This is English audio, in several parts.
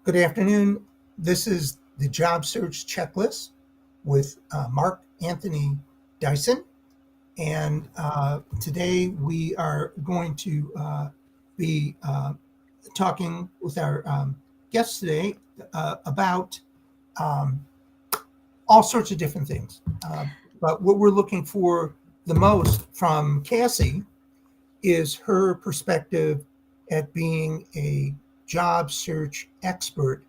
Good afternoon. This is the job search checklist with Mark Anthony Dyson. And today we are going to be talking with our guests today about um, all sorts of different things. But what we're looking for the most from Cassie is her perspective at being a job search expert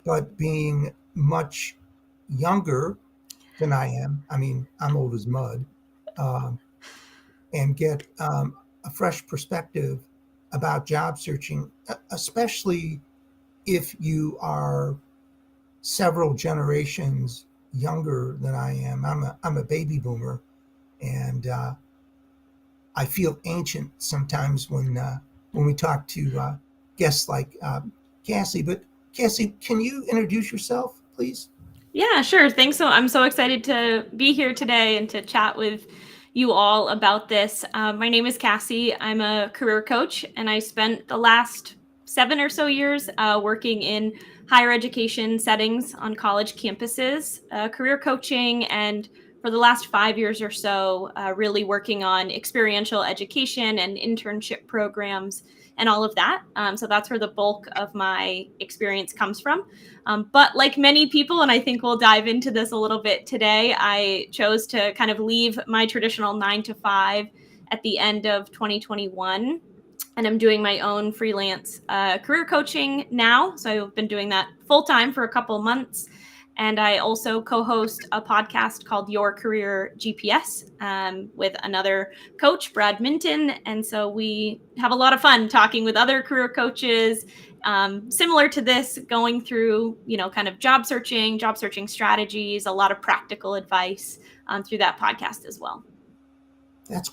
but being much younger than I am. I mean, I'm old as mud, um, and get a fresh perspective about job searching, especially if you are several generations younger than I am. I'm a baby boomer, and I feel ancient sometimes when we talk to guests like Cassie. But Cassie, can you introduce yourself, please? Yeah, sure. Thanks. I'm so excited to be here today and to chat with you all about this. My name is Cassie. I'm a career coach, and I spent the last 7 or so years working in higher education settings on college campuses, career coaching, and for the last 5 years or so, really working on experiential education and internship programs and all of that. So that's where the bulk of my experience comes from. But like many people, and I think we'll dive into this a little bit today, I chose to kind of leave my traditional 9 to 5 at the end of 2021. And I'm doing my own freelance career coaching now. So I've been doing that full time for a couple months. And I also co host a podcast called Your Career GPS with another coach, Brad Minton. And so we have a lot of fun talking with other career coaches, similar to this, going through, kind of job searching strategies, a lot of practical advice through that podcast as well. That's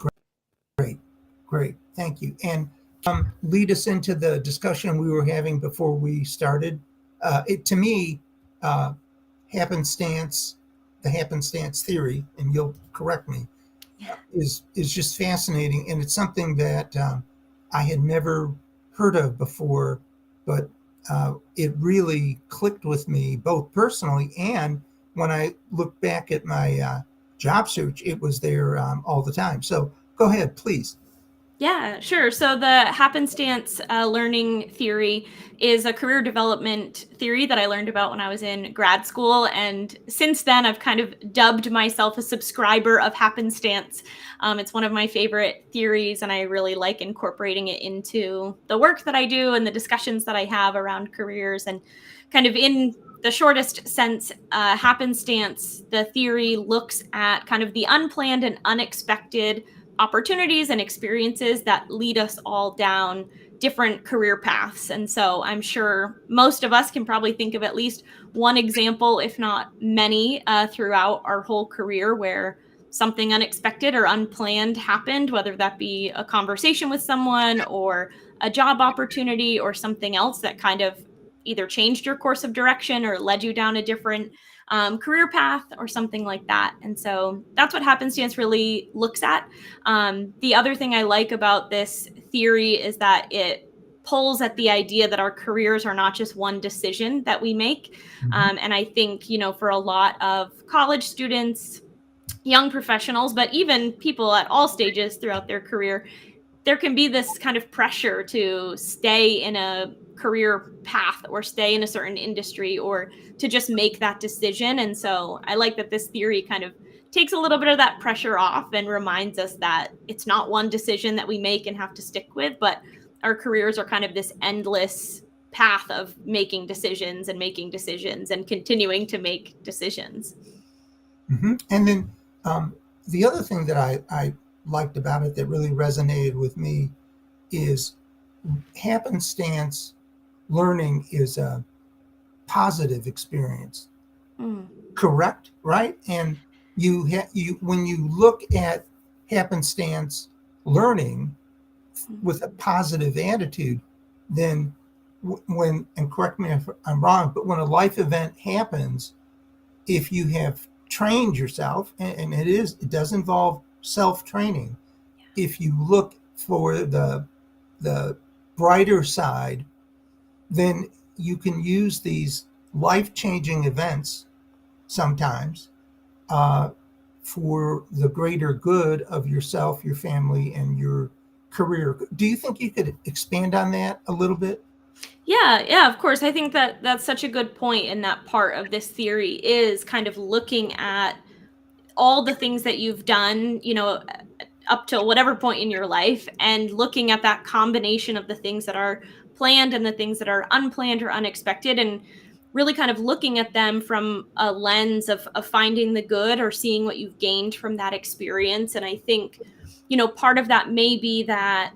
great. Great. Thank you. And lead us into the discussion we were having before we started. To me, uh, happenstance, the happenstance theory, and you'll correct me, is just fascinating, and it's something that I had never heard of before, but it really clicked with me both personally and when I look back at my job search, it was there all the time. So go ahead, please. Yeah, sure. So the happenstance learning theory is a career development theory that I learned about when I was in grad school. And since then, I've kind of dubbed myself a subscriber of happenstance. It's one of my favorite theories, and I really like incorporating it into the work that I do and the discussions that I have around careers. And kind of in the shortest sense, happenstance, the theory looks at kind of the unplanned and unexpected opportunities and experiences that lead us all down different career paths. And so I'm sure most of us can probably think of at least one example, if not many, throughout our whole career where something unexpected or unplanned happened, whether that be a conversation with someone or a job opportunity or something else that kind of either changed your course of direction or led you down a different career path or something like that. And so that's what happenstance really looks at. The other thing I like about this theory is that it pulls at the idea that our careers are not just one decision that we make. Mhm. And I think, for a lot of college students, young professionals, but even people at all stages throughout their career, there can be this kind of pressure to stay in a career path or stay in a certain industry or to just make that decision. And so I like that this theory kind of takes a little bit of that pressure off and reminds us that it's not one decision that we make and have to stick with, but our careers are kind of this endless path of making decisions and continuing to make decisions. And then the other thing that I liked about it that really resonated with me is happenstance learning is a positive experience. Mm. Correct, right? And you when you look at happenstance learning with a positive attitude, then when, and correct me if I'm wrong, but when a life event happens, if you have trained yourself, and it does involve self training, if you look for the brighter side, then you can use these life-changing events sometimes uh, for the greater good of yourself, your family, and your career. Do you think you could expand on that a little bit? Yeah, of course. I think that that's such a good point, and that part of this theory is kind of looking at all the things that you've done, up to whatever point in your life, and looking at that combination of the things that are planned and the things that are unplanned or unexpected, and really kind of looking at them from a lens of finding the good or seeing what you've gained from that experience. And I think, part of that may be that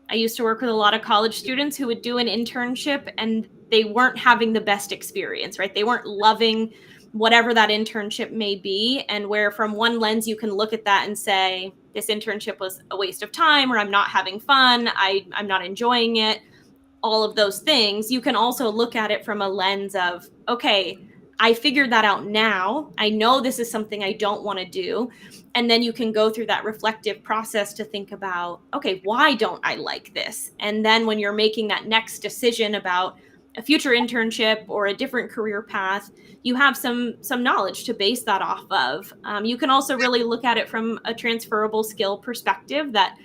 I used to work with a lot of college students who would do an internship and they weren't having the best experience, right? They weren't loving whatever that internship may be. And where from one lens you can look at that and say, this internship was a waste of time, or I'm not having fun, I'm not enjoying it, all of those things. You can also look at it from a lens of, okay, I figured that out now. I know this is something I don't want to do. And then you can go through that reflective process to think about, okay, why don't I like this? And then when you're making that next decision about a future internship or a different career path, you have some knowledge to base that off of. You can also really look at it from a transferable skill perspective, that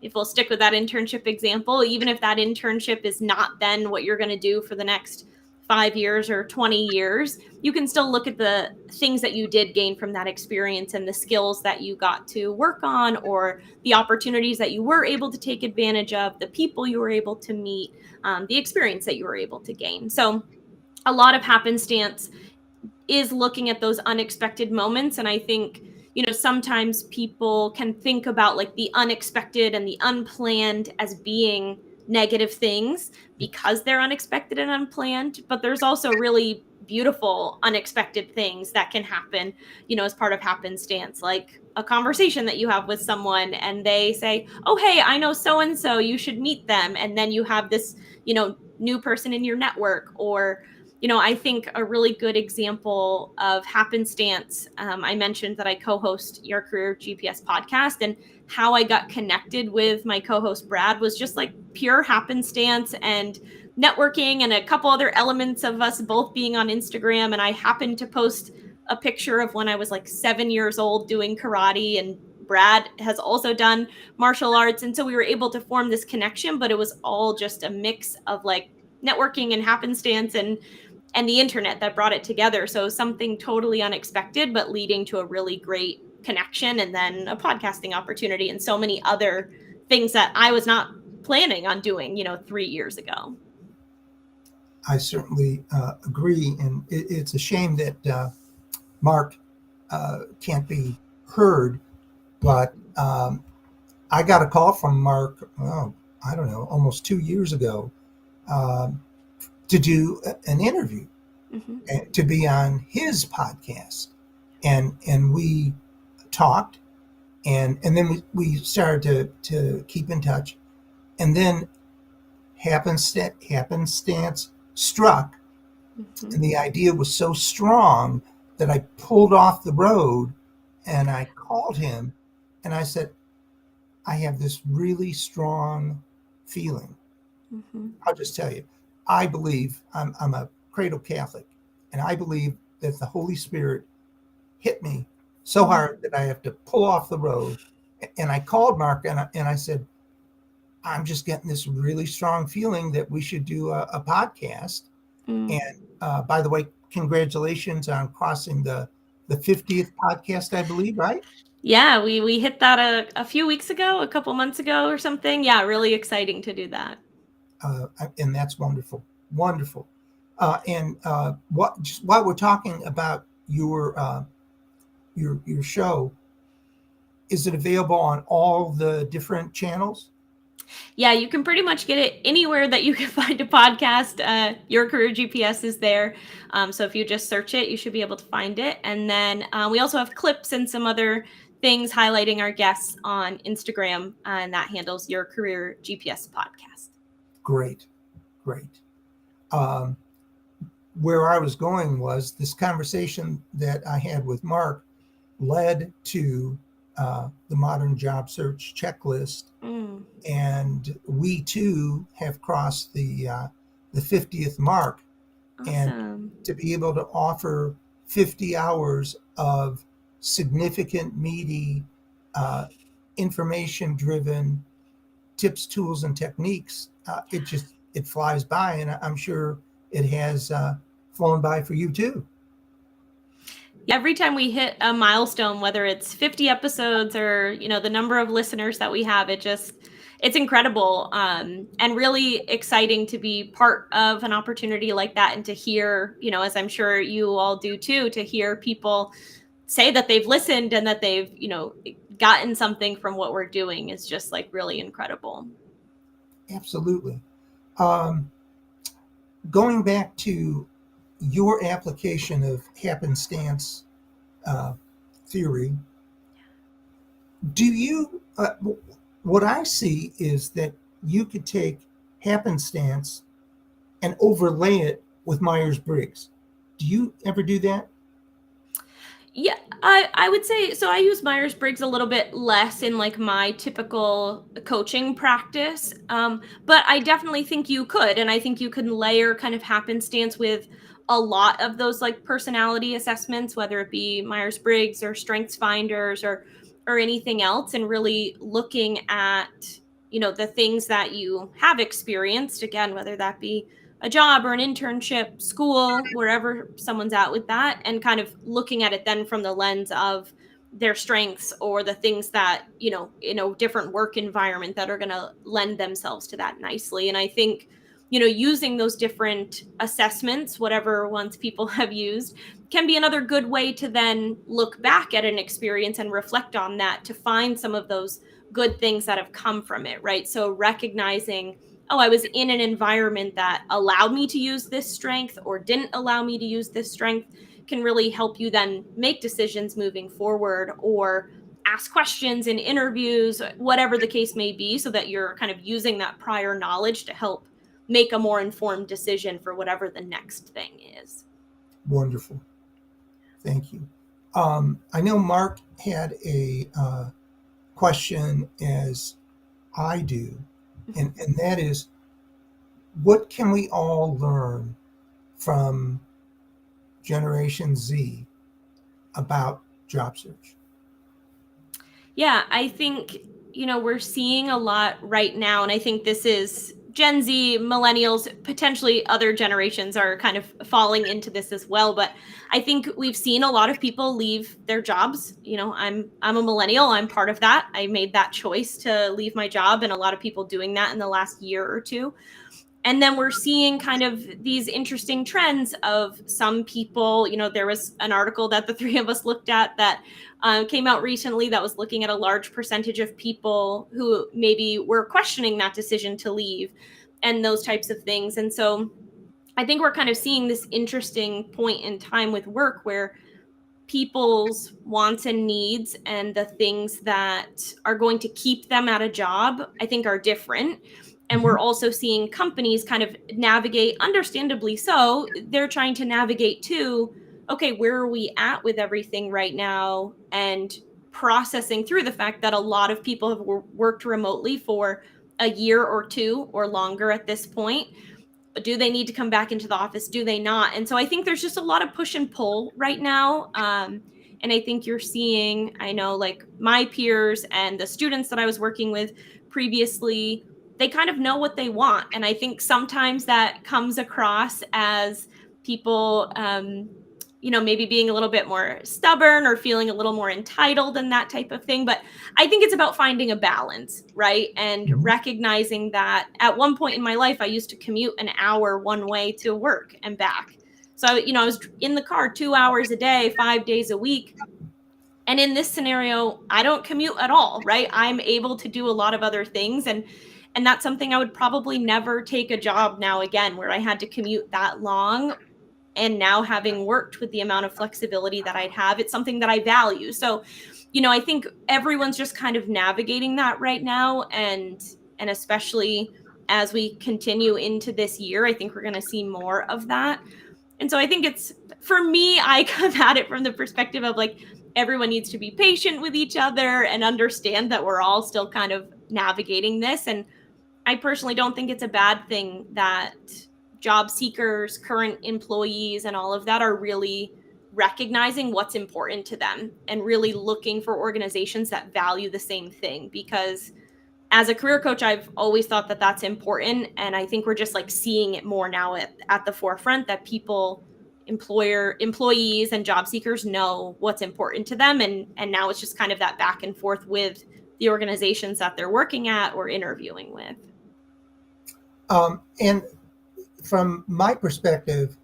if we'll stick with that internship example, even if that internship is not then what you're going to do for the next 5 years or 20 years, you can still look at the things that you did gain from that experience and the skills that you got to work on, or the opportunities that you were able to take advantage of, the people you were able to meet, the experience that you were able to gain. So a lot of happenstance is looking at those unexpected moments. And I think, sometimes people can think about like the unexpected and the unplanned as being negative things because they're unexpected and unplanned. But there's also really beautiful unexpected things that can happen, as part of happenstance, like a conversation that you have with someone and they say, oh, hey, I know so and so, you should meet them. And then you have this, new person in your network. Or I think a really good example of happenstance, I mentioned that I co host Your Career GPS podcast, and how I got connected with my co host Brad was just like pure happenstance and networking, and a couple other elements of us both being on Instagram. And I happened to post a picture of when I was like 7 years old doing karate, and Brad has also done martial arts. And so we were able to form this connection, but it was all just a mix of like networking and happenstance and the internet that brought it together. So something totally unexpected, but leading to a really great connection, and then a podcasting opportunity, and so many other things that I was not planning on doing, 3 years ago. I certainly agree. And it's a shame that Mark can't be heard, but I got a call from Mark, I don't know, almost 2 years ago, um, to do an interview, Mm-hmm. to be on his podcast. And we talked, and then we started to keep in touch. And then happenstance struck, Mm-hmm. and the idea was so strong that I pulled off the road and I called him and I said, I have this really strong feeling. Mm-hmm. I'll just tell you, I believe I'm a cradle Catholic, and I believe that the Holy Spirit hit me so hard that I have to pull off the road. And I called Mark and I said, I'm just getting this really strong feeling that we should do a podcast. Mm. And by the way, congratulations on crossing the 50th podcast, I believe, right? Yeah, we hit that a few weeks ago, a couple months ago or something. Yeah, really exciting to do that. And that's wonderful, wonderful. And what just while we're talking about your show, is it available on all the different channels? Yeah, you can pretty much get it anywhere that you can find a podcast. Your Career GPS is there. So if you just search it, you should be able to find it. And then we also have clips and some other things highlighting our guests on Instagram, and that handles Your Career GPS podcast. Great, great. Um, where I was going was this conversation that I had with Mark led to the modern job search checklist, Mm. and we too have crossed the 50th mark. and Awesome. to be able to offer 50 hours of significant, meaty, uh, information driven tips, tools, and techniques, it flies by, and I'm sure it has flown by for you too. Every time we hit a milestone, whether it's 50 episodes or, the number of listeners that we have, it's incredible, and really exciting to be part of an opportunity like that, and to hear, as I'm sure you all do too, to hear people say that they've listened and that they've, gotten something from what we're doing is just like really incredible. Absolutely. Um, Going back to your application of happenstance uh, theory, do you? What I see is that you could take happenstance and overlay it with Myers Briggs. Do you ever do that? Yeah, I would say so. I use Myers Briggs a little bit less in like my typical coaching practice, but I definitely think you could, and I think you can layer kind of happenstance with a lot of those like personality assessments, whether it be Myers Briggs or Strengths Finders or anything else, and really looking at the things that you have experienced again, whether that be a job or an internship, school, wherever someone's at with that, and kind of looking at it then from the lens of their strengths or the things that, in a different work environment that are going to lend themselves to that nicely. And I think, using those different assessments, whatever ones people have used, can be another good way to then look back at an experience and reflect on that to find some of those good things that have come from it, right? So recognizing, oh, I was in an environment that allowed me to use this strength or didn't allow me to use this strength, can really help you then make decisions moving forward, or ask questions in interviews, whatever the case may be, so that you're kind of using that prior knowledge to help make a more informed decision for whatever the next thing is. Wonderful. Thank you. I know Mark had a question, as I do, and that is, what can we all learn from Generation Z about job search? Yeah, I think, we're seeing a lot right now. And I think this is Gen Z, millennials, potentially other generations are kind of falling into this as well. But I think we've seen a lot of people leave their jobs. I'm a millennial. I'm part of that. I made that choice to leave my job, and a lot of people doing that in the last year or two. And then we're seeing kind of these interesting trends of some people, there was an article that the three of us looked at that came out recently that was looking at a large percentage of people who maybe were questioning that decision to leave and those types of things. And so I think we're kind of seeing this interesting point in time with work where people's wants and needs and the things that are going to keep them at a job, I think, are different. And we're Mhm. also seeing companies kind of navigate, understandably so, they're trying to navigate to, okay, where are we at with everything right now? And processing through the fact that a lot of people have worked remotely for a year or two or longer at this point. Do they need to come back into the office? Do they not? And so I think there's just a lot of push and pull right now. And I think you're seeing, I know, like my peers and the students that I was working with previously, they kind of know what they want. And I think sometimes that comes across as people, maybe being a little bit more stubborn or feeling a little more entitled and that type of thing. But I think it's about finding a balance, right? And Mhm. recognizing that at one point in my life, I used to commute an hour one way to work and back. So, I was in the car 2 hours a day, 5 days a week. And in this scenario, I don't commute at all, right? I'm able to do a lot of other things. And that's something I would probably never take a job now again where I had to commute that long. And now, having worked with the amount of flexibility that I'd have, it's something that I value. So, I think everyone's just kind of navigating that right now. And especially as we continue into this year, I think we're going to see more of that. And so I think it's, for me, I come at it from the perspective of like, everyone needs to be patient with each other and understand that we're all still kind of navigating this. And I personally don't think it's a bad thing that job seekers, current employees, and all of that are really recognizing what's important to them and really looking for organizations that value the same thing. Because as a career coach, I've always thought that that's important. And I think we're just like seeing it more now at the forefront that employees and job seekers know what's important to them. And now it's just kind of that back and forth with the organizations that they're working at or interviewing with. And from my perspective,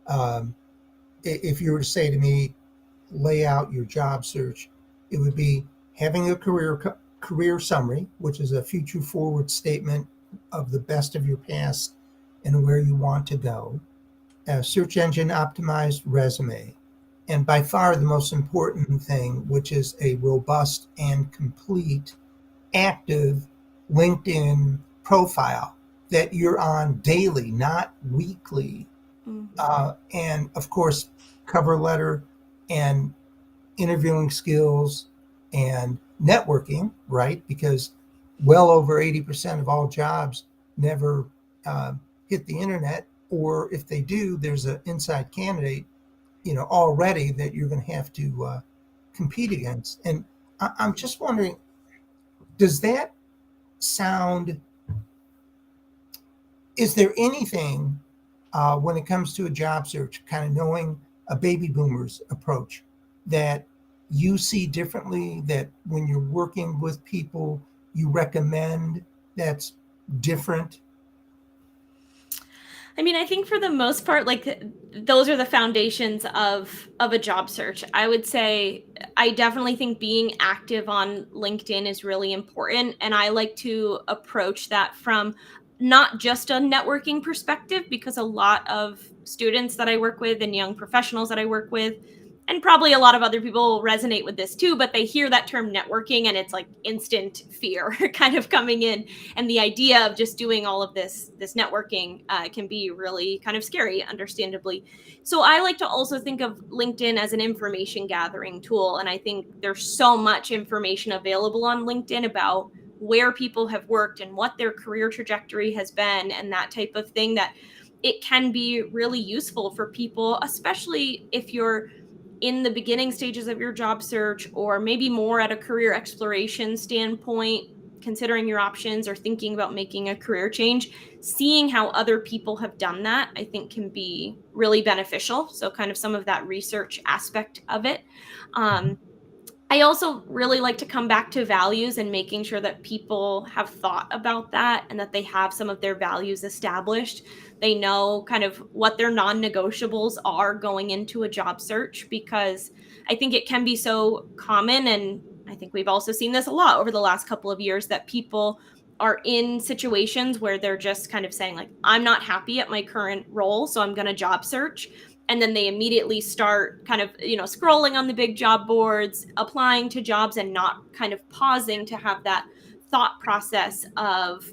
um, if you were to say to me, lay out your job search, it would be having a career summary, which is a future forward statement of the best of your past and where you want to go, a search engine optimized resume, and by far the most important thing, which is a robust and complete active LinkedIn profile that you're on daily, not weekly. Mm-hmm. And of course, cover letter and interviewing skills and networking, right? Because well over 80% of all jobs never uh, hit the internet, or if they do, there's an inside candidate, already that you're going to have to compete against. And I'm just wondering, does that sound? Is there anything when it comes to a job search, kind of knowing a baby boomer's approach, that you see differently, that when you're working with people, you recommend that's different? I mean, I think for the most part, like those are the foundations of a job search. I would say I definitely think being active on LinkedIn is really important, and I like to approach that from not just a networking perspective because a lot of students that I work with and young professionals that I work with and probably a lot of other people resonate with this too, but they hear that term networking and it's like instant fear kind of coming in, and the idea of just doing all of this networking can be really kind of scary, understandably. So I like to also think of LinkedIn as an information gathering tool, and I think there's so much information available on LinkedIn about where people have worked and what their career trajectory has been and that type of thing, that it can be really useful for people, especially if you're in the beginning stages of your job search or maybe more at a career exploration standpoint, considering your options or thinking about making a career change. Seeing how other people have done that, I think, can be really beneficial. So kind of some of that research aspect of it. um, I also really like to come back to values and making sure that people have thought about that and that they have some of their values established. They know kind of what their non negotiables are going into a job search, because I think it can be so common. And I think we've also seen this a lot over the last couple of years that people are in situations where they're just kind of saying, like, I'm not happy at my current role, so I'm going to job search, and then they immediately start kind of scrolling on the big job boards, applying to jobs, and not kind of pausing to have that thought process of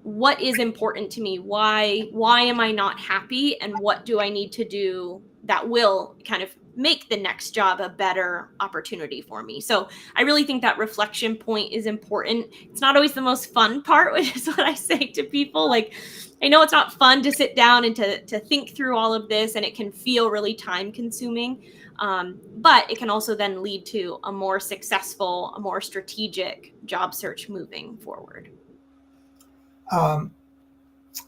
what is important to me, why am I not happy, and what do I need to do that will kind of make the next job a better opportunity for me. So I really think that reflection point is important. It's not always the most fun part, which is what I say to people. Like, I know it's not fun to sit down and to think through all of this, and it can feel really time consuming. But it can also then lead to a more successful, a more strategic job search moving forward. Um,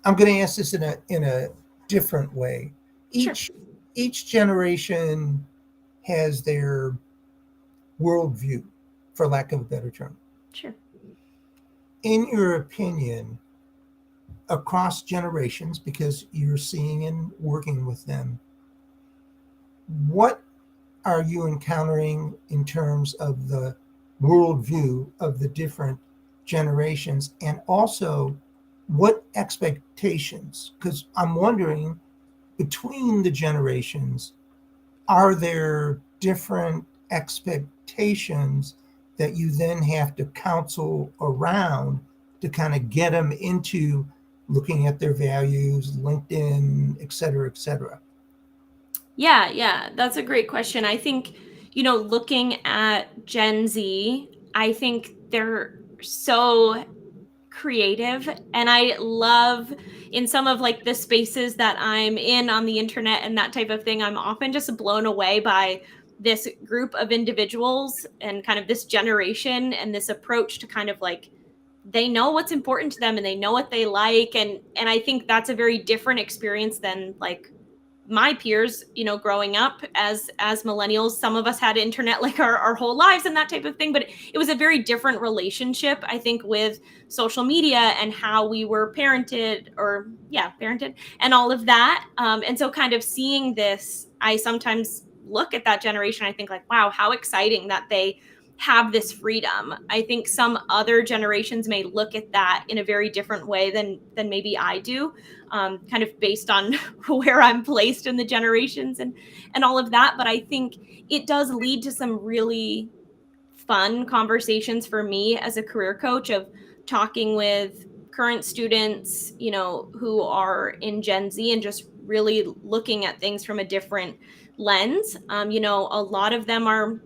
I'm going to ask this in a different way. Sure. Each generation has their worldview, for lack of a better term. Sure. In your opinion, across generations, because you're seeing and working with them, what are you encountering in terms of the worldview of the different generations? And also, what expectations? Because I'm wondering, between the generations, are there different expectations that you then have to counsel around to kind of get them into looking at their values, LinkedIn, et cetera, et cetera? Yeah, that's a great question. I think, looking at Gen Z, I think they're so creative, and I love in some of like the spaces that I'm in on the internet and that type of thing, I'm often just blown away by this group of individuals and kind of this generation and this approach to kind of like they know what's important to them and they know what they like, and I think that's a very different experience than like my peers, you know, growing up as millennials. Some of us had internet like our whole lives and that type of thing, but it was a very different relationship, I think, with social media and how we were parented, or yeah, parented, and all of that. And so kind of seeing this, I sometimes look at that generation, I think like, wow, how exciting that they have this freedom. I think some other generations may look at that in a very different way than maybe I do, kind of based on where I'm placed in the generations and all of that. But I think it does lead to some really fun conversations for me as a career coach of talking with current students, you know, who are in Gen Z and just really looking at things from a different lens. You know, a lot of them are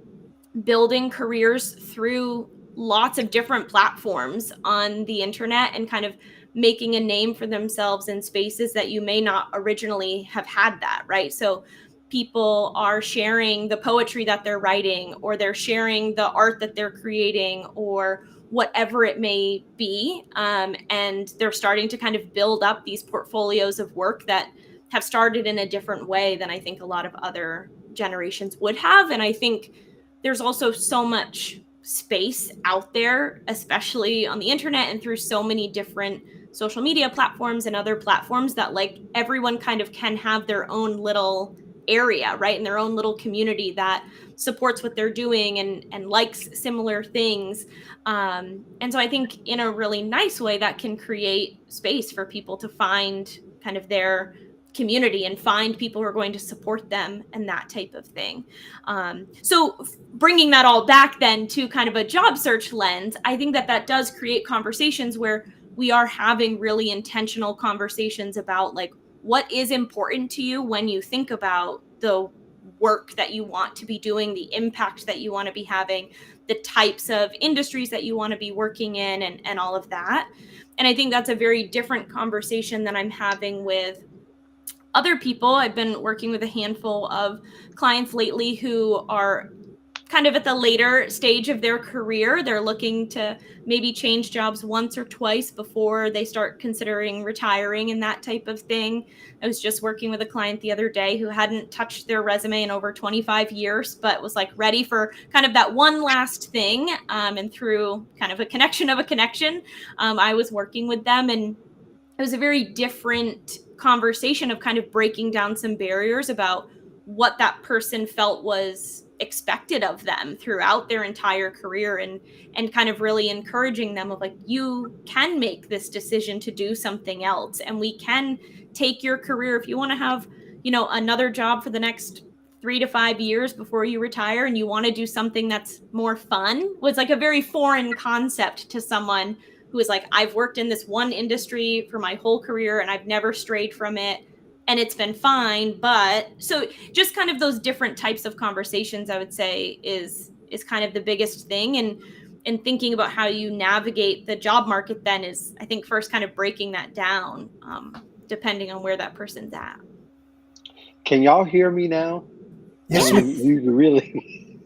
building careers through lots of different platforms on the internet and kind of making a name for themselves in spaces that you may not originally have had that, right? So people are sharing the poetry that they're writing, or they're sharing the art that they're creating, or whatever it may be. And they're starting to kind of build up these portfolios of work that have started in a different way than I think a lot of other generations would have. And I think there's also so much space out there, especially on the internet and through so many different social media platforms and other platforms, that like everyone kind of can have their own little area, right? In their own little community that supports what they're doing and likes similar things. And so I think in a really nice way that can create space for people to find kind of their community and find people who are going to support them and that type of thing. So bringing that all back then to kind of a job search lens, I think that that does create conversations where we are having really intentional conversations about like what is important to you when you think about the work that you want to be doing, the impact that you want to be having, the types of industries that you want to be working in, and all of that. And I think that's a very different conversation than I'm having with other people. I've been working with a handful of clients lately who are kind of at the later stage of their career. They're looking to maybe change jobs once or twice before they start considering retiring and that type of thing. I was just working with a client the other day who hadn't touched their resume in over 25 years, but was like ready for kind of that one last thing. And through kind of a connection of a connection, I was working with them, and it was a very different conversation of kind of breaking down some barriers about what that person felt was expected of them throughout their entire career, and kind of really encouraging them of like, you can make this decision to do something else, and we can take your career if you want to have, you know, another job for the next 3 to 5 years before you retire, and you want to do something that's more fun. Was like a very foreign concept to someone who is like, I've worked in this one industry for my whole career and I've never strayed from it and it's been fine. But so just kind of those different types of conversations, I would say, is kind of the biggest thing. And thinking about how you navigate the job market then is, I think, first kind of breaking that down, depending on where that person's at. Can y'all hear me now? I Yes, we, mean, Yes. you really,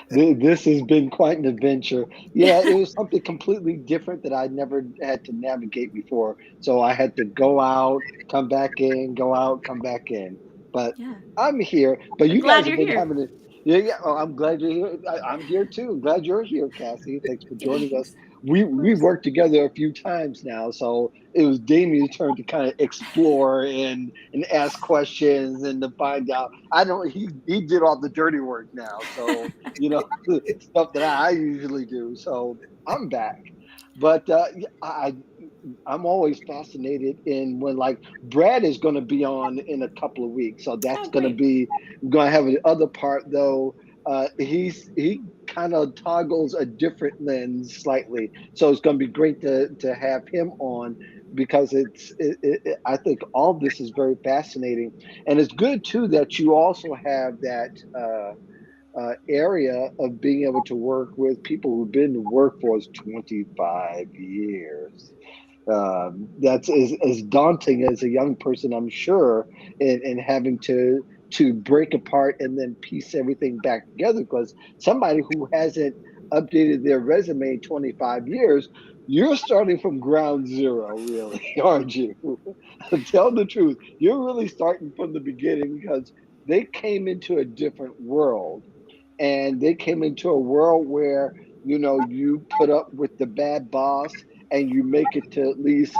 this has been quite an adventure. Yeah, it was something completely different that I never had to navigate before. So I had to go out, come back in, go out, come back in. But Yeah. I'm here. But I'm you glad guys have you're been here. having a, yeah, yeah. Oh, I'm glad you're here. I'm here too. Glad you're here, Cassie. Thanks for joining us. Thanks. Of We've course. worked together a few times now, so it was Damien's turn to kind of explore and ask questions and to find out. I don't. He did all the dirty work now, so you know stuff that I usually do. So I'm back, but yeah, I'm always fascinated in when like Brad is going to be on in a couple of weeks, so that's Oh, going to great. be going to have the other part though. He kind of toggles a different lens slightly, so it's going to be great to have him on because I think all this is very fascinating, and it's good too that you also have that. Area of being able to work with people who've been in the workforce 25 years. That's as daunting as a young person, I'm sure, in having to break apart and then piece everything back together. Because somebody who hasn't updated their resume in 25 years, you're starting from ground zero, really, aren't you? Tell the truth. You're really starting from the beginning because they came into a different world, and they came into a world where you put up with the bad boss and you make it to at least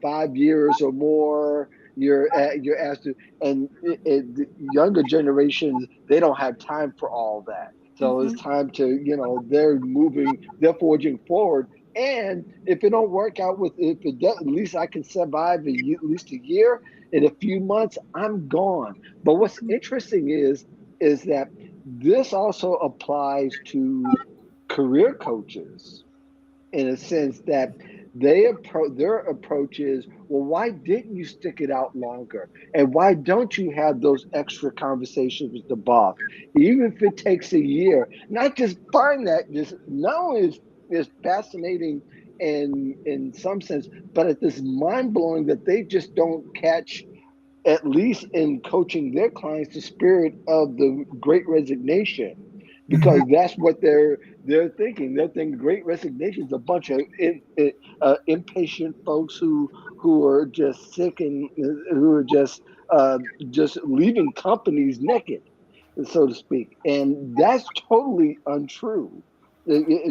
5 years or more. You're asked to, and the younger generations, they don't have time for all that. So it's Hmm. time to, they're forging forward. And if it don't work out if it does, at least I can survive at least a year. In a few months, I'm gone. But what's interesting is that this also applies to career coaches, in a sense that their approach is, well, why didn't you stick it out longer, and why don't you have those extra conversations with the boss, even if it takes a year? And I just find that just not only is fascinating in some sense, but it's this mind-blowing that they just don't catch, at least in coaching their clients, the spirit of the great resignation, Hmm. because that's what they're thinking. They're thinking great resignation is a bunch of impatient folks who are just sick, and who are just leaving companies naked, so to speak. And that's totally untrue.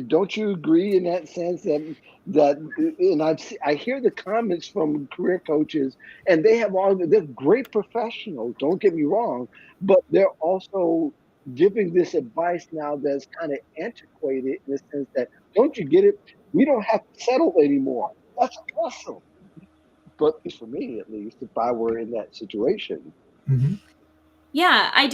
Don't you agree in that sense that and I hear the comments from career coaches, and they're great professionals, don't get me wrong, but they're also giving this advice now that's kind of antiquated, in the sense that, don't you get it? We don't have to settle anymore. That's awesome. But for me, at least, if I were in that situation. Hmm. Yeah, I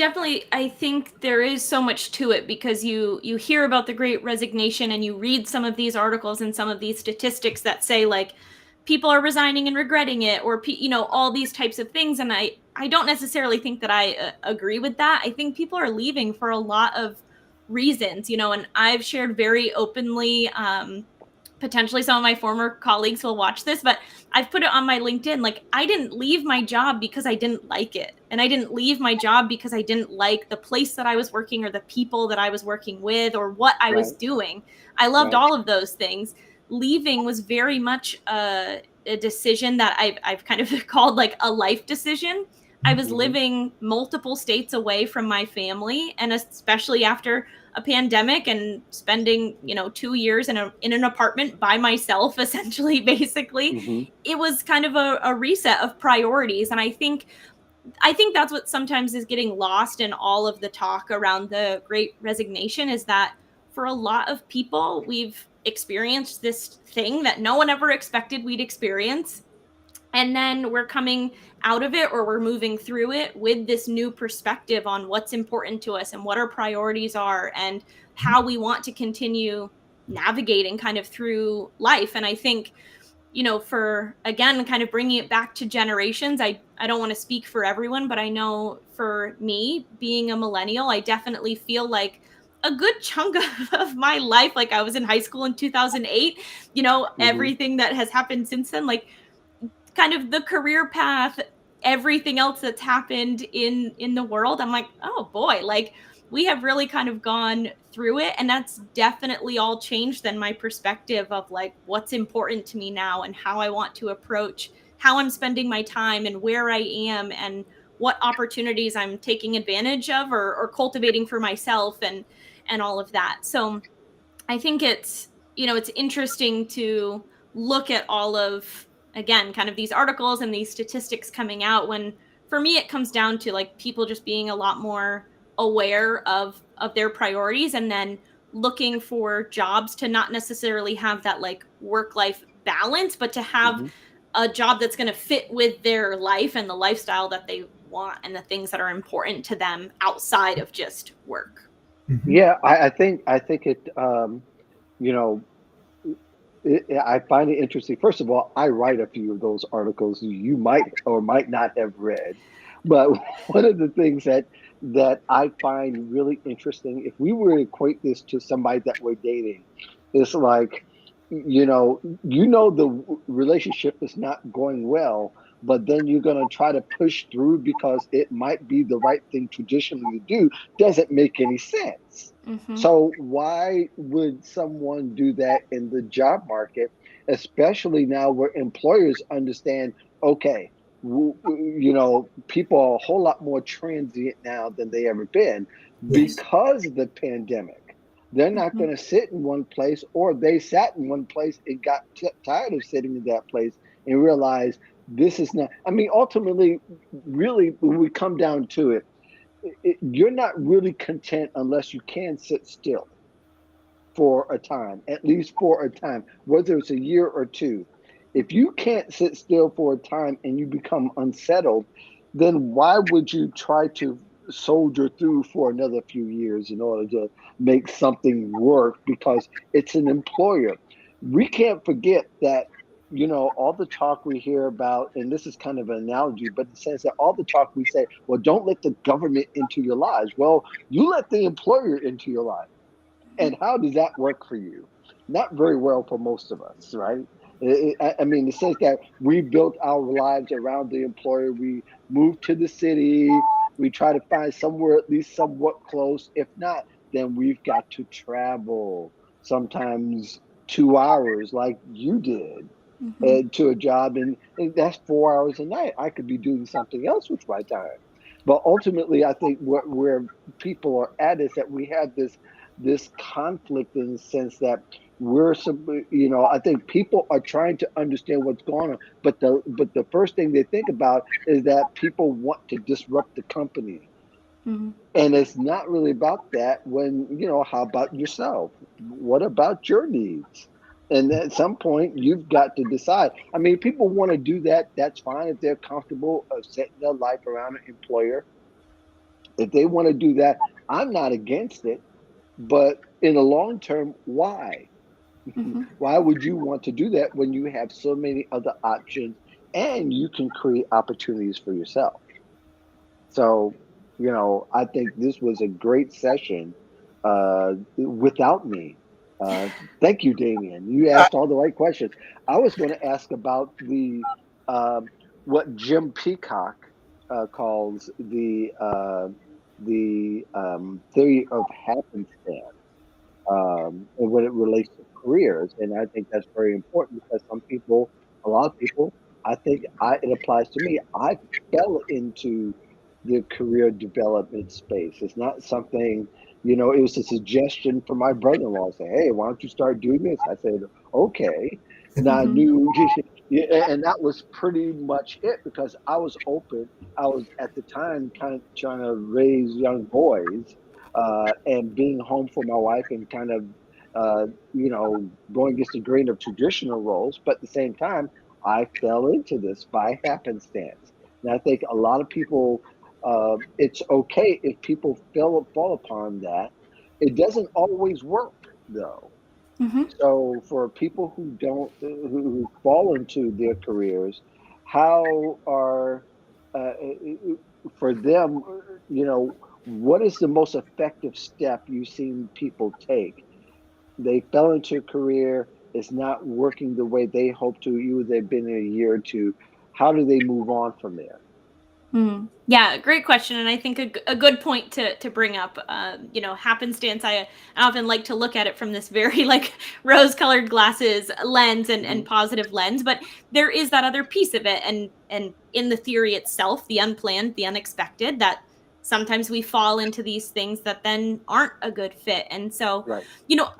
think there is so much to it, because you hear about the great resignation and you read some of these articles and some of these statistics that say like people are resigning and regretting it, or all these types of things, and I don't necessarily think that I agree with that. I think people are leaving for a lot of reasons, and I've shared very openly, potentially some of my former colleagues will watch this, but I've put it on my LinkedIn. Like, I didn't leave my job because I didn't like it. And I didn't leave my job because I didn't like the place that I was working or the people that I was working with or what I was Right, doing. I loved right. all of those things. Leaving was very much a decision that I've kind of called like a life decision. I was Hmm. living multiple states away from my family, and especially after a pandemic and spending 2 years in an apartment by myself, essentially, basically, Hmm. it was kind of a reset of priorities. And I think that's what sometimes is getting lost in all of the talk around the great resignation, is that for a lot of people, we've experienced this thing that no one ever expected we'd experience, and then we're coming out of it, or we're moving through it with this new perspective on what's important to us and what our priorities are and how we want to continue navigating kind of through life. And I think, for again kind of bringing it back to generations, I don't want to speak for everyone, but I know for me, being a millennial, I definitely feel like a good chunk of my life, like I was in high school in 2008, Hmm. everything that has happened since then, like kind of the career path, everything else that's happened in the world, I'm like, oh boy, like we have really kind of gone through it, and that's definitely all changed then my perspective of like what's important to me now and how I want to approach how I'm spending my time and where I am and what opportunities I'm taking advantage of, or cultivating for myself, and all of that. So I think it's interesting to look at all of, again, kind of these articles and these statistics coming out, when for me it comes down to like people just being a lot more aware of their priorities, and then looking for jobs to not necessarily have that like work life balance, but to have Hmm. a job that's going to fit with their life and the lifestyle that they want and the things that are important to them outside of just work. Hmm. Yeah, I think it. You know, I find it interesting. First of all, I write a few of those articles you might or might not have read, but one of the things that I find really interesting, if we were to equate this to somebody that we're dating, is like, the relationship is not going well, but then you're going to try to push through because it might be the right thing traditionally to do, doesn't make any sense. Mm-hmm. So why would someone do that in the job market, especially now where employers understand, okay, people are a whole lot more transient now than they ever been Yes. because of the pandemic. They're not Mm-hmm. going to sit in one place, or they sat in one place and got tired of sitting in that place and realized this is not. I mean, ultimately, really, when we come down to it, you're not really content unless you can sit still for a time, at least for a time, whether it's a year or two. If you can't sit still for a time and you become unsettled, then why would you try to soldier through for another few years in order to make something work? Because it's an employer. We can't forget that, all the talk we hear about, and this is kind of an analogy, but in the sense that all the talk we say, well, don't let the government into your lives. Well, you let the employer into your life. And how does that work for you? Not very well for most of us, right? I mean, the sense that we built our lives around the employer, we moved to the city, we try to find somewhere at least somewhat close. If not, then we've got to travel sometimes 2 hours, like you did, Mm-hmm. to a job, and that's 4 hours a night. I could be doing something else with my time. But ultimately, I think where people are at is that we have this conflict in the sense that I think people are trying to understand what's going on, but the first thing they think about is that people want to disrupt the company. Mm-hmm. And it's not really about that. When, how about yourself? What about your needs? And at some point, you've got to decide. I mean, people want to do that. That's fine if they're comfortable of setting their life around an employer. If they want to do that, I'm not against it. But in the long term, why? Mm-hmm. Why would you want to do that when you have so many other options and you can create opportunities for yourself? So, I think this was a great session without me. Uh, Thank you, Damien. You Uh, asked all the right questions. I was going to ask about um what Jim Peacock calls the theory of happenstance, and when it relates to careers. And I think that's very important because a lot of people, I think it applies to me. I fell into the career development space. It's not something, it was a suggestion from my brother-in-law saying, hey, why don't you start doing this? I said, okay. And I Mm-hmm. knew, yeah, and that was pretty much it because I was open. I was at the time kind of trying to raise young boys, and being home for my wife and kind of, going against the grain of traditional roles. But at the same time, I fell into this by happenstance. And I think a lot of people, it's okay if people fall upon that. It doesn't always work, though. Mm-hmm. So for people who don't, who fall into their careers, how are, for them, what is the most effective step you've seen people take? They fell into a career, it's not working the way they hope to, either they've been in a year or two. How do they move on from there? Mm. Yeah, great question, and I think a good point to bring up. Happenstance. I often like to look at it from this very like rose-colored glasses lens and Hmm. positive lens, but there is that other piece of it, and in the theory itself, the unplanned, the unexpected, that sometimes we fall into these things that then aren't a good fit, and so Right.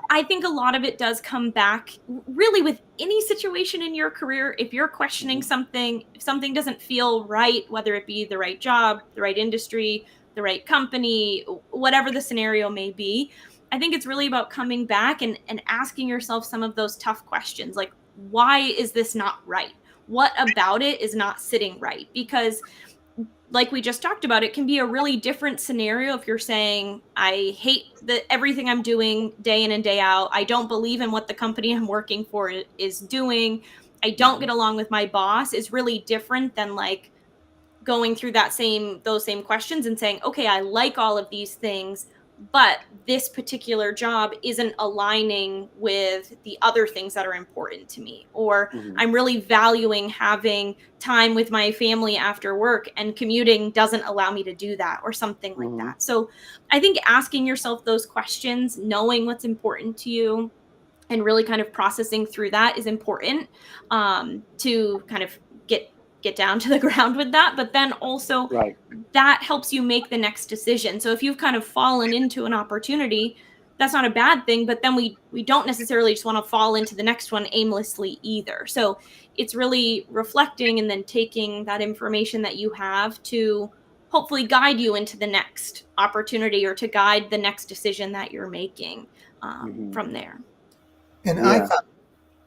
I think a lot of it does come back really with any situation in your career. If you're questioning Hmm. something, if something doesn't feel right, whether it be the right job, the right industry, the right company, whatever the scenario may be, I think it's really about coming back and asking yourself some of those tough questions like, why is this not right? What about it is not sitting right? Because like we just talked about, it can be a really different scenario if you're saying, I hate everything I'm doing day in and day out. I don't believe in what the company I'm working for is doing. I don't Hmm. get along with my boss is really different than like going through those same questions and saying, okay, I like all of these things. but this particular job isn't aligning with the other things that are important to me, or Hmm. I'm really valuing having time with my family after work and commuting doesn't allow me to do that, or something like Hmm. that. So I think asking yourself those questions, knowing what's important to you, and really kind of processing through that is important, to kind of get get down to the ground with that. But then also Right. that helps you make the next decision. So if you've kind of fallen into an opportunity, that's not a bad thing, but then we don't necessarily just want to fall into the next one aimlessly either. So it's really reflecting and then taking that information that you have to hopefully guide you into the next opportunity, or to guide the next decision that you're making, Hmm. from there. And I Yeah. found,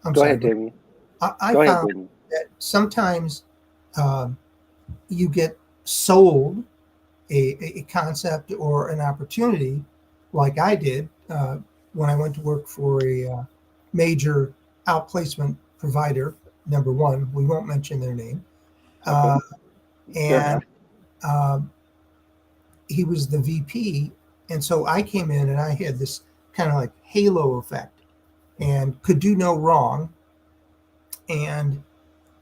I'm Go sorry, ahead, Damien. I Go ahead, found Damien. that sometimes um, you get sold a concept or an opportunity, like I did when I went to work for a major outplacement provider. Number one, we won't mention their name, Okay. uh, Fair and enough. um, he was the VP, and so I came in and I had this kind of like halo effect and could do no wrong, and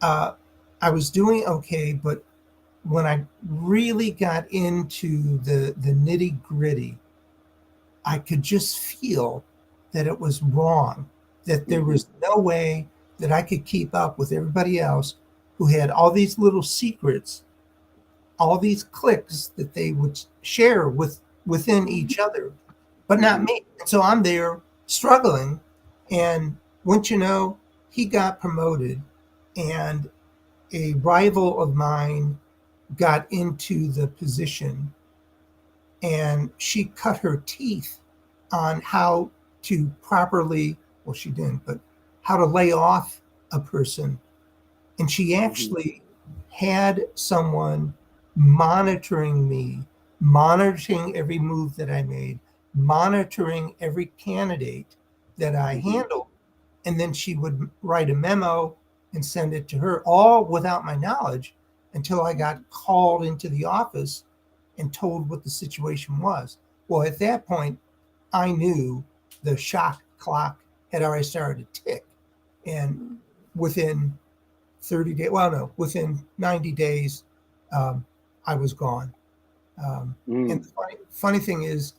uh, I was doing okay, but when I really got into the nitty gritty, I could just feel that it was wrong, that there Hmm. was no way that I could keep up with everybody else who had all these little secrets, all these clicks that they would share within Mhm. each other, but not Hmm. me. And so I'm there struggling. And once you know, he got promoted, and a rival of mine got into the position, and she cut her teeth on how to properly, well, she didn't, but how to lay off a person. And she Hmm. actually had someone monitoring me, monitoring every move that I made, monitoring every candidate that I Hmm. handled. And then she would write a memo and send it to her, all without my knowledge, until I got called into the office and told what the situation was. Well, at that point, I knew the shock clock had already started to tick. And Mhm. within 30 days, well, no, within 90 days, um, I was gone. And Mm. the funny thing is,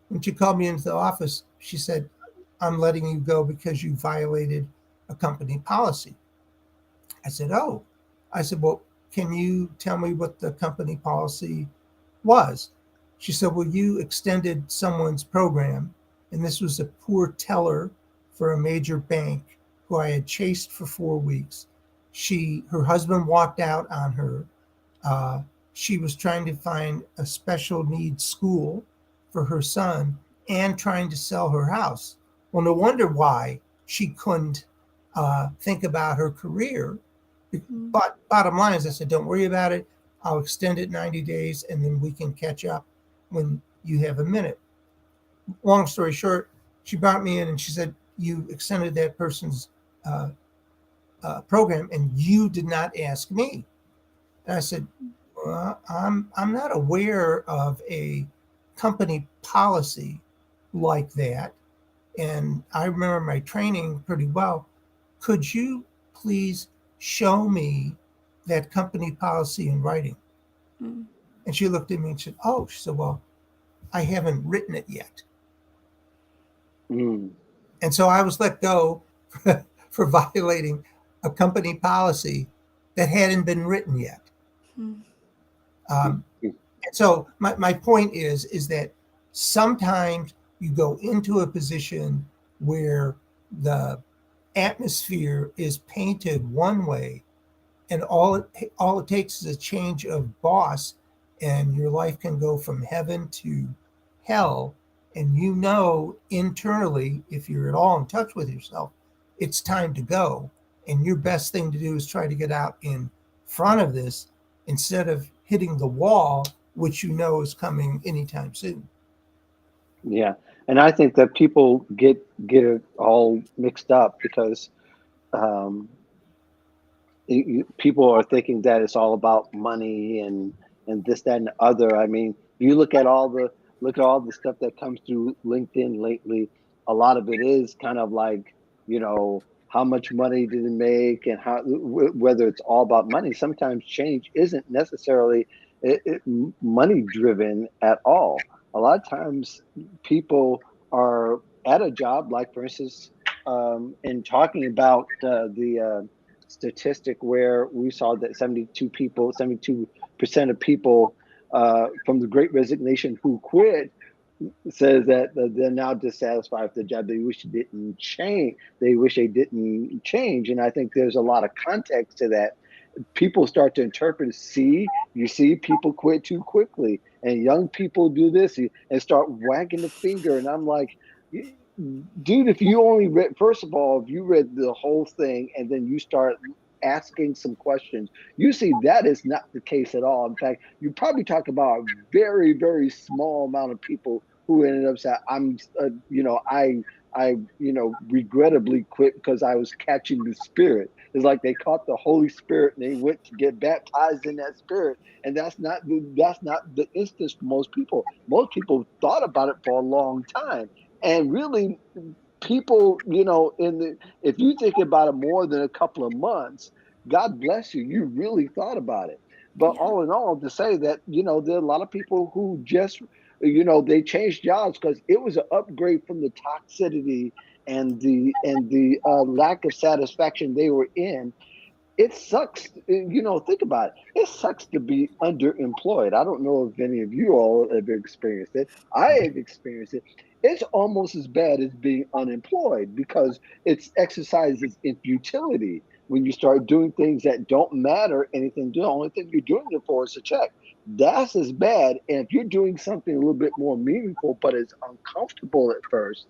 when she called me into the office, she said, I'm letting you go because you violated a company policy. I said, oh. I said, well, can you tell me what the company policy was? She said, well, you extended someone's program, and this was a poor teller for a major bank who I had chased for 4 weeks. Her husband walked out on her. Uh, she was trying to find a special needs school for her son and trying to sell her house. Well, no wonder why she couldn't think about her career. Mhm. But bottom line is, I said, don't worry about it. I'll extend it 90 days and then we can catch up when you have a minute. Long story short, she brought me in and she said, you extended that person's uh, program and you did not ask me. And I said, well, I'm not aware of a company policy like that. And I remember my training pretty well. Could you please show me that company policy in writing? Mhm. And she looked at me and said, oh, she said, well, I haven't written it yet. Mm. And so I was let go for violating a company policy that hadn't been written yet. Mhm. Um, so my point is that sometimes you go into a position where the atmosphere is painted one way, and all it takes is a change of boss, and your life can go from heaven to hell. And you know internally, if you're at all in touch with yourself, it's time to go. And your best thing to do is try to get out in front of this instead of hitting the wall, which you know is coming anytime soon. Yeah, and I think that people get it all mixed up because um, people are thinking that it's all about money and this, that, and the other. I mean, you look at all the look at all the stuff that comes through LinkedIn lately. A lot of it is kind of like, how much money did it make, and whether it's all about money. Sometimes change isn't necessarily money driven at all. A lot of times people are at a job, like for instance, in talking about the statistic where we saw that 72% of people from the Great Resignation who quit says that they're now dissatisfied with the job. They wish it didn't change. They wish they didn't change. And I think there's a lot of context to that. People start to interpret, you see people quit too quickly, and young people do this and start wagging the finger. And I'm like, dude, if you only read, first of all, if you read the whole thing and then you start asking some questions, you see that is not the case at all. In fact, you probably talk about a very, very small amount of people who ended up saying, I regrettably quit because I was catching the spirit. It's like they caught the Holy Spirit and they went to get baptized in that spirit. And that's not the instance for most people. Most people thought about it for a long time. And really, people, if you think about it more than a couple of months, God bless you, you really thought about it. But Yeah. all in all, to say that, there are a lot of people who just, they changed jobs because it was an upgrade from the toxicity and the lack of satisfaction they were in. It sucks. Think about it. It sucks to be underemployed. I don't know if any of you all have experienced it. I have experienced it. It's almost as bad as being unemployed because it's exercises in futility. When you start doing things that don't matter anything, the only thing you're doing it for is a check. That's as bad. And if you're doing something a little bit more meaningful, but it's uncomfortable at first,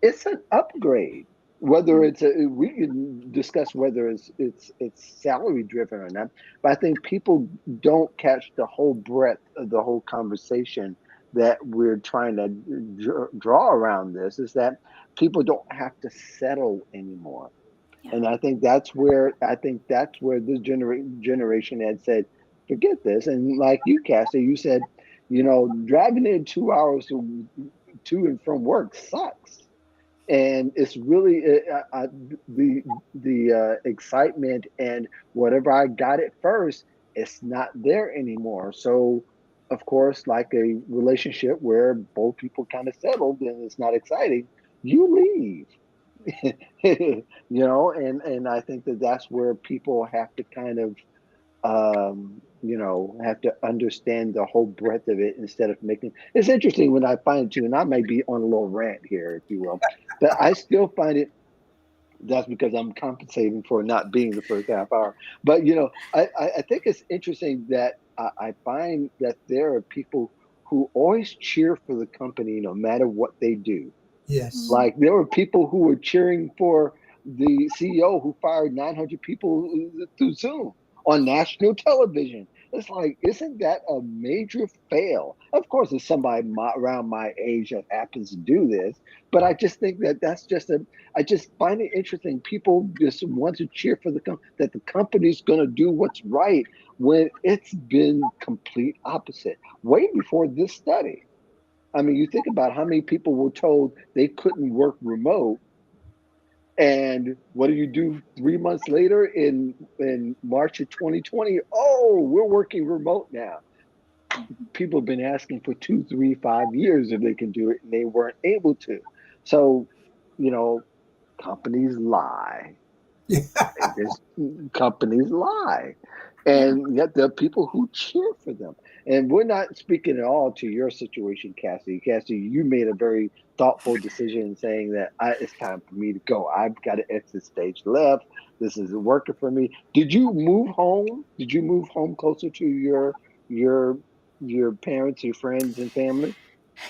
it's an upgrade. Whether Mm. it's we can discuss whether it's salary driven or not, but I think people don't catch the whole breadth of the whole conversation that we're trying to draw around this. Is that people don't have to settle anymore, Yeah. and I think that's where this generation had said, forget this. And like you, Cassie, you said, driving in 2 hours to and from work sucks, and it's really the excitement and whatever I got at first, it's not there anymore. So of course, like a relationship where both people kind of settled and it's not exciting, you leave. And I think that that's where people have to kind of have to understand the whole breadth of it instead of making. It's interesting when I find it too, and I might be on a little rant here, if you will, but I still find it. That's because I'm compensating for not being the first half hour. But I think it's interesting that I find that there are people who always cheer for the company no matter what they do. Yes. Mm. Like there were people who were cheering for the CEO who fired 900 people through Zoom on national television. It's like, isn't that a major fail? Of course, it's somebody around my age that happens to do this, but I just think that I just find it interesting. People just want to cheer for that the company's going to do what's right when it's been complete opposite. Way before this study. I mean, you think about how many people were told they couldn't work remote, and what do you do 3 months later in March of 2020? Oh, we're working remote now. People have been asking for 2, 3, 5 years if they can do it, and they weren't able to. So, you know, companies lie. Yeah. There's companies lie, Yeah. and yet there are people who cheer for them. And we're not speaking at all to your situation, Cassie. Cassie, you made a very thoughtful decision in saying that it's time for me to go. I've got to exit stage left. This isn't working for me. Did you move home? Did you move home closer to your your parents, your friends, and family?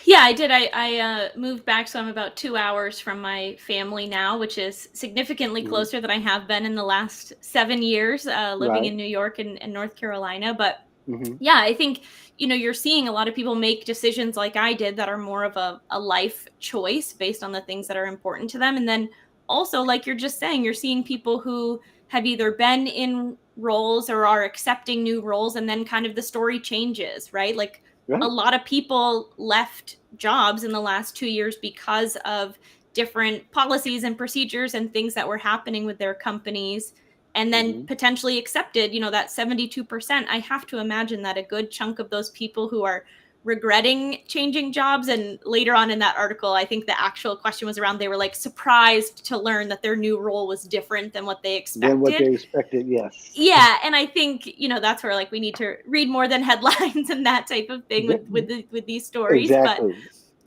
Yeah, I did. I moved back, so I'm about 2 hours from my family now, which is significantly Hmm. closer than I have been in the last 7 years living Right. in New York and North Carolina. But Hmm. yeah, I think, you're seeing a lot of people make decisions like I did that are more of a life choice based on the things that are important to them. And then also, like you're just saying, you're seeing people who have either been in roles or are accepting new roles, and then kind of the story changes, right? Like a Right. lot of people left jobs in the last 2 years because of different policies and procedures and things that were happening with their companies, and then Hmm. potentially accepted, that 72%. I have to imagine that a good chunk of those people who are regretting changing jobs, and later on in that article, I think the actual question was around, they were like surprised to learn that their new role was different than what they Than what expected. they expected. Yes. Yeah, and I think, that's where like we need to read more than headlines and that type of thing Yeah, with these stories. But exactly.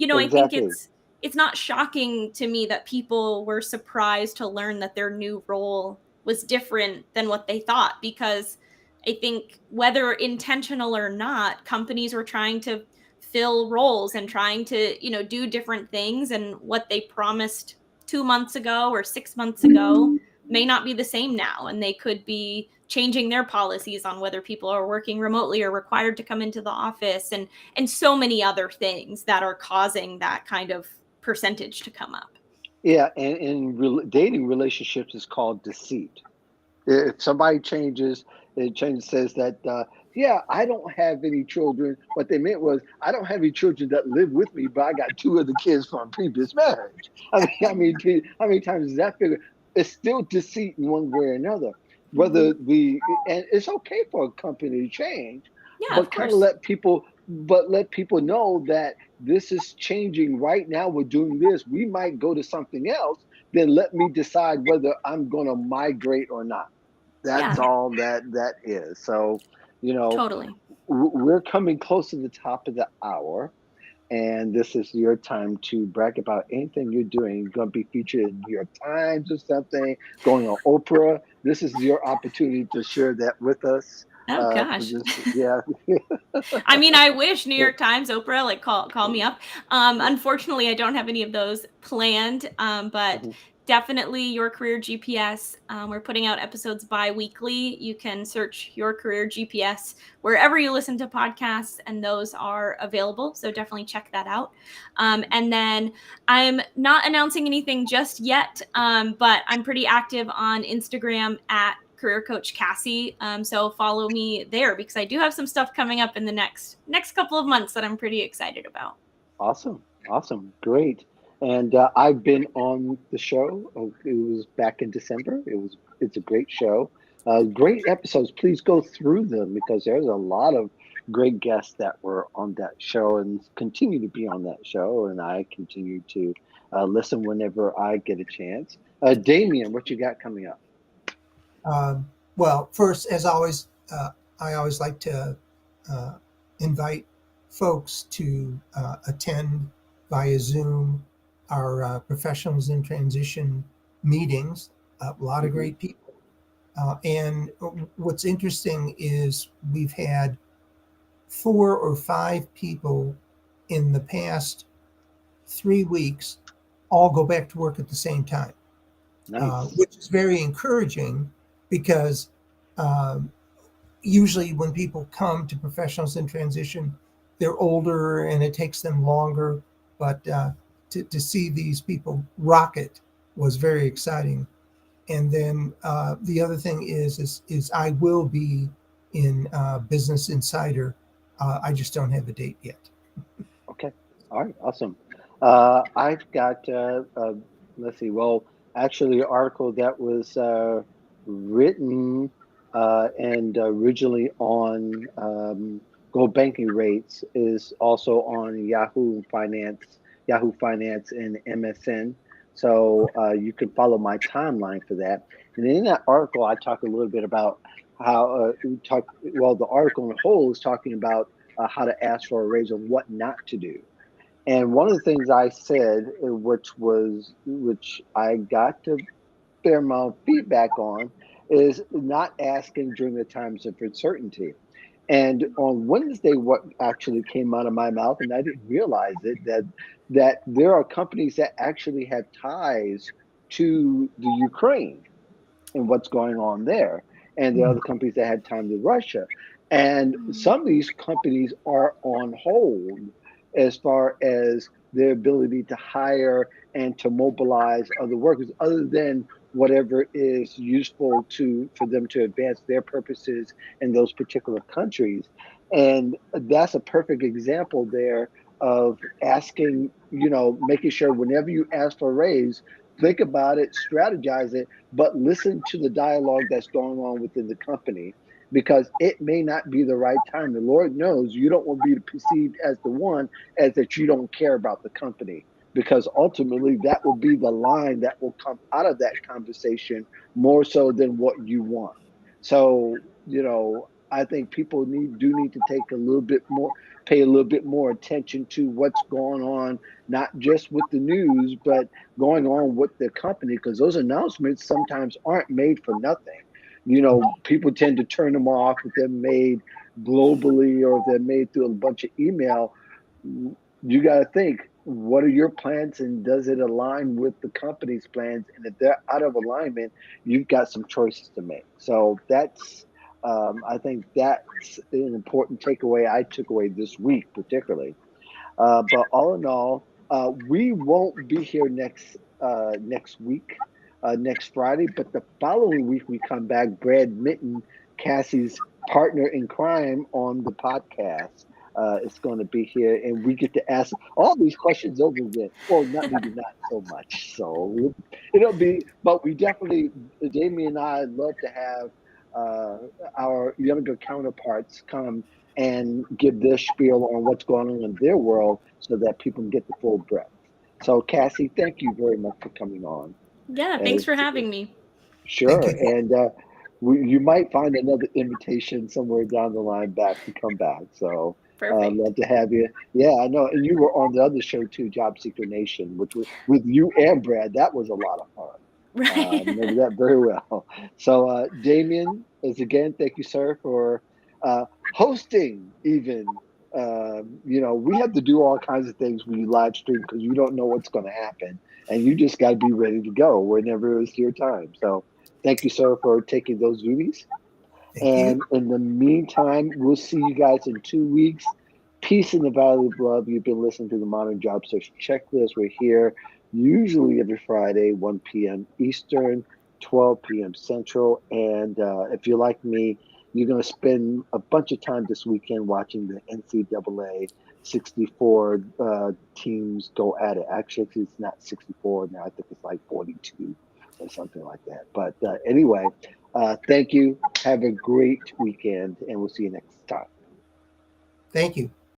I think Exactly. it's not shocking to me that people were surprised to learn that their new role was different than what they thought, because I think, whether intentional or not, companies were trying to fill roles and trying to, do different things, and what they promised 2 months ago or 6 months ago may not be the same now, and they could be changing their policies on whether people are working remotely or required to come into the office, and so many other things that are causing that kind of percentage to come up. Yeah, and in dating relationships is called deceit. If somebody changes, it changes says that, yeah, I don't have any children. What they meant was, I don't have any children that live with me, but I got two other kids from previous marriage. How many times is that figure? It's still deceit in one way or another. Hmm. And it's okay for a company to change, Yeah, of but kind of course. let people know that this is changing right now. We're doing this. We might go to something else. Then let me decide whether I'm going to migrate or not. That's Yeah, all that is. So, you know, totally. we're coming close to the top of the hour, and this is your time to brag about anything you're doing. You're going to be featured in New York Times or something, going on Oprah. This is your opportunity to share that with us. Oh For gosh. this, yeah. I mean, I wish New York Times, Oprah, like call me up. Unfortunately, I don't have any of those planned. But Mhm. definitely Your Career GPS. We're putting out episodes bi-weekly. You can search Your Career GPS wherever you listen to podcasts, and those are available. So definitely check that out. And then I'm not announcing anything just yet, but I'm pretty active on Instagram at Career Coach Cassie. So follow me there, because I do have some stuff coming up in the next couple of months that I'm pretty excited about. Awesome, awesome, great. And I've been on the show. It was back in December. It's a great show. Great episodes. Please go through them because there's a lot of great guests that were on that show and continue to be on that show. And I continue to listen whenever I get a chance. Damien, what you got coming up? Well, first, as always, I always like to uh, invite folks to attend via Zoom our professionals in transition meetings. A lot of Hmm. great people. And what's interesting is we've had 4 or 5 people in the past 3 weeks all go back to work at the same time, Nice. which is very encouraging because um, usually when people come to professionals in transition, they're older and it takes them longer. But to see these people rocket was very exciting. And then the other thing is I will be in Business Insider. I just don't have a date yet. Okay. All right. Awesome. I've got, let's see, well, actually, an article that was written and originally on gold banking rates is also on Yahoo Finance and MSN. So you can follow my timeline for that. And in that article, I talk a little bit about well, the article in whole is talking about how to ask for a raise and what not to do. And one of the things I said, which I got a fair amount of feedback on, is not asking during the times of uncertainty. And on Wednesday, what actually came out of my mouth, and I didn't realize it, that there are companies that actually have ties to the Ukraine and what's going on there. And there are other companies that had time to Russia. And some of these companies are on hold as far as their ability to hire and to mobilize other workers, other than whatever is useful for them to advance their purposes in those particular countries. And that's a perfect example there of asking, making sure whenever you ask for a raise, think about it, strategize it, but listen to the dialogue that's going on within the company, because it may not be the right time. The Lord knows you don't want to be perceived as the one, as that you don't care about the company, because ultimately that will be the line that will come out of that conversation more so than what you want. So, I think people need to take a little bit more, pay a little bit more attention to what's going on, not just with the news, but going on with the company, because those announcements sometimes aren't made for nothing. People tend to turn them off if they're made globally or if they're made through a bunch of email. You got to think, what are your plans, and does it align with the company's plans? And if they're out of alignment, you've got some choices to make. So I think that's an important takeaway I took away this week, particularly. But all in all, we won't be here next week, next Friday. But the following week we come back. Brad Mitten, Cassie's partner in crime on the podcast, is going to be here, and we get to ask all these questions over again. Well, not maybe not so much. So it'll be, but we definitely, Jamie and I love to have uh, our younger counterparts come and give their spiel on what's going on in their world so that people can get the full breadth. So, Cassie, thank you very much for coming on. Yeah, And thanks for it's having me. Thank sure. you. And you might find another invitation somewhere down the line back to come back. So, Perfect. love to have you. Yeah, I know. And you were on the other show too, Job Seeker Nation, which was with you and Brad. That was a lot of fun. Right. Remember that very well. So, Damien, as again, thank you, sir, for hosting. Even we have to do all kinds of things when you live stream because you don't know what's going to happen, and you just got to be ready to go whenever it's your time. So, thank you, sir, for taking those duties. Thank you. And in the meantime, we'll see you guys in 2 weeks. Peace in the Valley of Love. You've been listening to the Modern Job Search Checklist. We're here usually every Friday, 1 p.m. Eastern, 12 p.m. Central. And if you're like me, you're going to spend a bunch of time this weekend watching the NCAA 64 teams go at it. Actually, it's not 64 now. I think it's like 42 or something like that. But anyway, thank you. Have a great weekend, and we'll see you next time. Thank you.